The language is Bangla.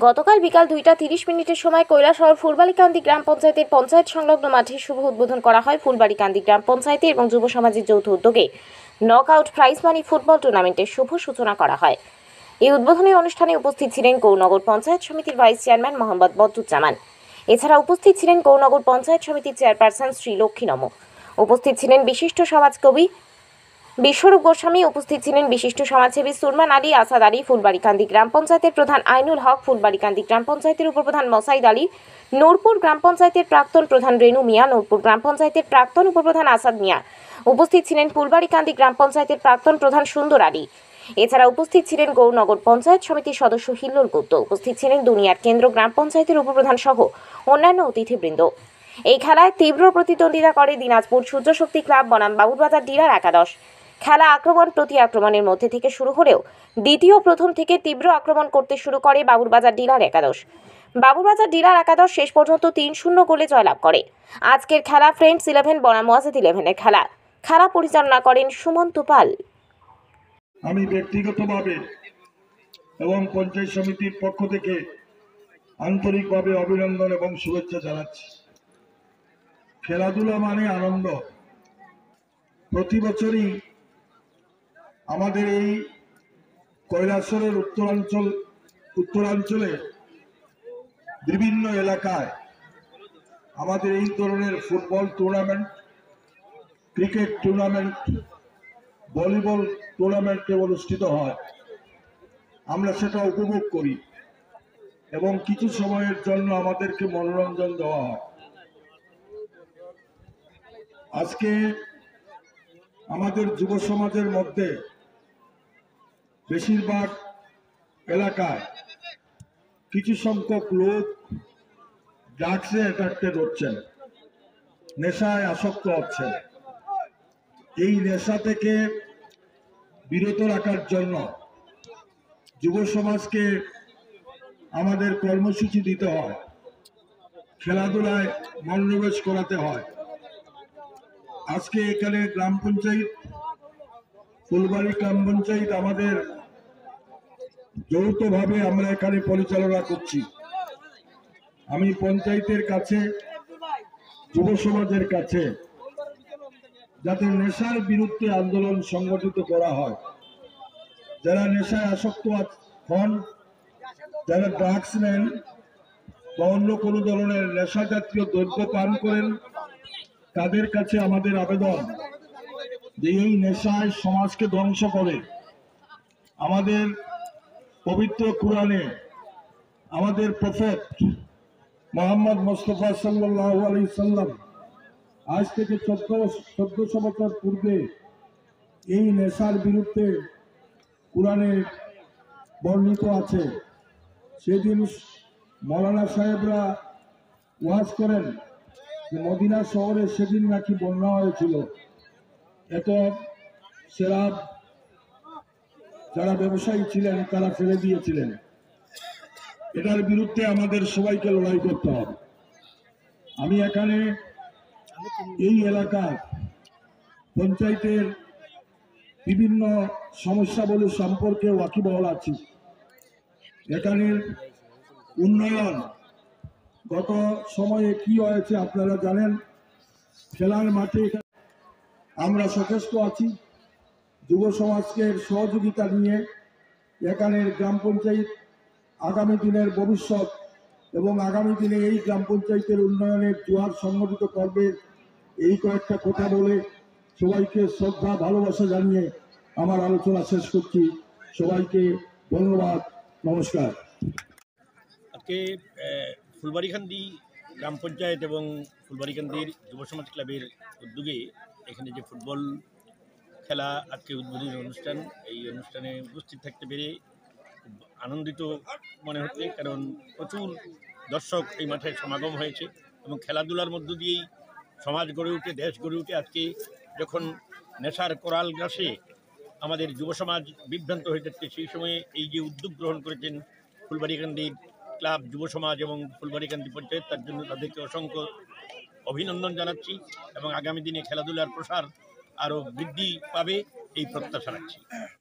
গতকাল বিকাল 2:30 সময় কৈলাসহর ফুলবাড়িকান্দি গ্রাম পঞ্চায়েতের পঞ্চায়েত সংলগ্ন মাঠে শুভ উদ্বোধন করা হয় ফুলবাড়িকান্দি গ্রাম পঞ্চায়েতে এবং যুব সমাজের যৌথ উদ্যোগে নকআউট প্রাইজ মানি ফুটবল টুর্নামেন্টের শুভ সূচনা করা হয়। এই উদ্বোধনী অনুষ্ঠানে উপস্থিত ছিলেন গৌরনগর পঞ্চায়েত সমিতির ভাইস চেয়ারম্যান মোহাম্মদ বদরুজ্জামান। এছাড়া উপস্থিত ছিলেন গৌরনগর পঞ্চায়েত সমিতির চেয়ারপারসন শ্রী লক্ষ্মী নম। উপস্থিত ছিলেন বিশিষ্ট সমাজকবি বিশ্বরূপ গোস্বামী। উপস্থিত ছিলেন বিশিষ্ট সমাজসেবী সুরমান আলী, আসাদ আলী, ফুলবাড়িকান্দি গ্রাম পঞ্চায়েতের প্রধান আইনুল হক, ফুলবাড়িকান্দি গ্রাম পঞ্চায়েতের উপপ্রধান মসাইদ আলী, নূরপুর গ্রাম পঞ্চায়েতের প্রাক্তন প্রধান রেনু মিয়া, নূরপুর গ্রাম পঞ্চায়েতের প্রাক্তন উপপ্রধান আসাদ মিয়া। উপস্থিত ছিলেন ফুলবাড়িকান্দি গ্রাম পঞ্চায়েতের প্রাক্তন প্রধান সুন্দর আলী। এছাড়া উপস্থিত ছিলেন গৌরনগর পঞ্চায়েত সমিতির সদস্য হিল্লোল গুপ্ত। উপস্থিত ছিলেন দুনিয়ার কেন্দ্র গ্রাম পঞ্চায়েতের উপপ্রধান সহ অন্যান্য অতিথিবৃন্দ। এই খেলায় তীব্র প্রতিদ্বন্দ্বিতা করে দিনাজপুর সূর্যশক্তি ক্লাব বনাম বাবুরবাজার ডিলার একাদশ। খেলা আক্রমণ প্রতি আক্রমণের মধ্যে থেকে শুরু হলেও দ্বিতীয় প্রথম থেকে তীব্র আক্রমণ করতে শুরু করে বাবুরবাজার ডিলার একাদশ। বাবুরবাজার ডিলার একাদশ শেষ পর্যন্ত 3-0 গোলে জয়লাভ করে। আজকের খেলা ফ্রেন্ডস 11 বনাম ওয়াজেদ 11-এর খেলা পরিচালনা করেন সুমন্ত পাল। আমি ব্যক্তিগতভাবে এবং পঞ্চায়েত সমিতির পক্ষ থেকে আন্তরিকভাবে অভিনন্দন এবং শুভেচ্ছা জানাচ্ছি। খেলাধুলা মানে আনন্দ। প্রতি বছরই আমাদের এই কৈলাসহরের উত্তরাঞ্চলে বিভিন্ন এলাকায় আমাদের এই ধরনের football tournament, cricket tournament, volleyball tournament অনুষ্ঠিত হয়। আমরা সেটা উপভোগ করি এবং কিছু সময়ের জন্য আমাদেরকে মনোরঞ্জন দেওয়া হয়। আজকে আমাদের যুব সমাজের মধ্যে বেশিরভাগ এলাকায় কিছু সংখ্যক লোক ড্রাগসে অ্যাট্রাক্টেড হচ্ছেন, নেশায় আসক্ত হচ্ছেন। এই নেশা থেকে বিরত রাখার জন্য যুব সমাজকে আমাদের কর্মসূচি দিতে হয়, খেলাধুলায় মনোনিবেশ করাতে হয়। আজকে এখানে গ্রাম পঞ্চায়েত, ফুলবাড়ি গ্রাম পঞ্চায়েত আমাদের যৌথভাবে আমরা এখানে পরিচালনা করছি। আমি পঞ্চায়েতের কাছে, যুব সমাজের কাছে যাতে নেশার বিরুদ্ধে আন্দোলন সংগঠিত করা হয়। যারা নেশায় আসক্ত হন, যারা ড্রাগস নেন বা অন্য কোনো ধরনের নেশা জাতীয় দ্রব্য পান করেন, তাদের কাছে আমাদের আবেদন যে এই নেশায় সমাজকে ধ্বংস করে। আমাদের পবিত্র কুরআনে আমাদের প্রফেট মোহাম্মদ মুস্তাফা সাল্লাল্লাহু আলাইহি সাল্লাম আজ থেকে 1400 বছর পূর্বে এই নেশার বিরুদ্ধে কুরআনে বর্ণিত আছে। সেদিন মৌলানা সাহেবরা ওয়াজ করেন যে মদিনা শহরে সেদিন নাকি বন্যা হয়েছিল। এত শরাব যারা ব্যবসায়ী ছিলেন তারা ফেলে দিয়েছিলেন। এটার বিরুদ্ধে আমাদের সবাইকে লড়াই করতে হবে। আমি এখানে এই এলাকার পঞ্চায়েতের বিভিন্ন সমস্যাবলী সম্পর্কে ওয়াকিবহাল আছি। এখানের উন্নয়ন গত সময়ে কি হয়েছে আপনারা জানেন। খেলার মাঠে আমরা সচেষ্ট আছি। যুব সমাজকে সহযোগিতা নিয়ে এখানের গ্রাম পঞ্চায়েত আগামী দিনের ভবিষ্যৎ এবং আগামী দিনে এই গ্রাম পঞ্চায়েতের উন্নয়নের জোয়ার সংগঠিত করবে। এই কয়েকটা কথা বলে সবাইকে শ্রদ্ধা ভালোবাসা জানিয়ে আমার আলোচনা শেষ করছি। সবাইকে ধন্যবাদ, নমস্কার। আজকে ফুলবাড়িকান্দি গ্রাম পঞ্চায়েত এবং ফুলবাড়িকান্দির যুব সমাজ ক্লাবের উদ্যোগে এখানে যে ফুটবল খেলা আজকে উদ্বোধনী অনুষ্ঠান, এই অনুষ্ঠানে উপস্থিত থাকতে পেরে খুব আনন্দিত মনে হচ্ছে। কারণ প্রচুর দর্শক এই মাঠে সমাগম হয়েছে এবং খেলাধুলার মধ্য দিয়েই সমাজ গড়ে উঠে, দেশ গড়ে উঠে। আজকে যখন নেশার কোরাল গ্রাসে আমাদের যুব সমাজ বিভ্রান্ত হয়ে যাচ্ছে, সেই সময়ে এই যে উদ্যোগ গ্রহণ করেছেন ফুলবাড়িকান্দি ক্লাব, যুব সমাজ এবং ফুলবাড়িকান্দি পঞ্চায়েত, তার জন্য তাদেরকে অসংখ্য অভিনন্দন জানাচ্ছি এবং আগামী দিনে খেলাধুলার প্রসার আরও বৃদ্ধি পাবে এই প্রত্যাশা রাখছি।